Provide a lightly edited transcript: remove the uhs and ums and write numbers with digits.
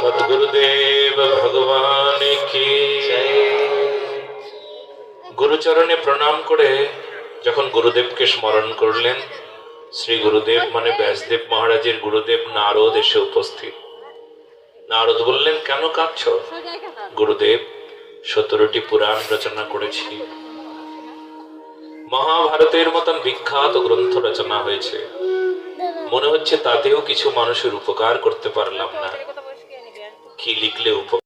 सद्गुरुदेव भगवान की गुरुचरणे प्रणाम करे যখন গুরুদেবকে স্মরণ করলেন, শ্রী গুরুদেব মানে ব্যাসদেব মহারাজের গুরুদেব নারদ এসে উপস্থিত। নারদ বললেন, কেন কাঁদছো? গুরুদেব, 17টি পুরাণ রচনা করেছি, মহাভারতের মতন বিখ্যাত গ্রন্থ রচনা হয়েছে, মনে হচ্ছে তাতেও কিছু মানুষের উপকার করতে পারলাম না। কি লিখলে উপকার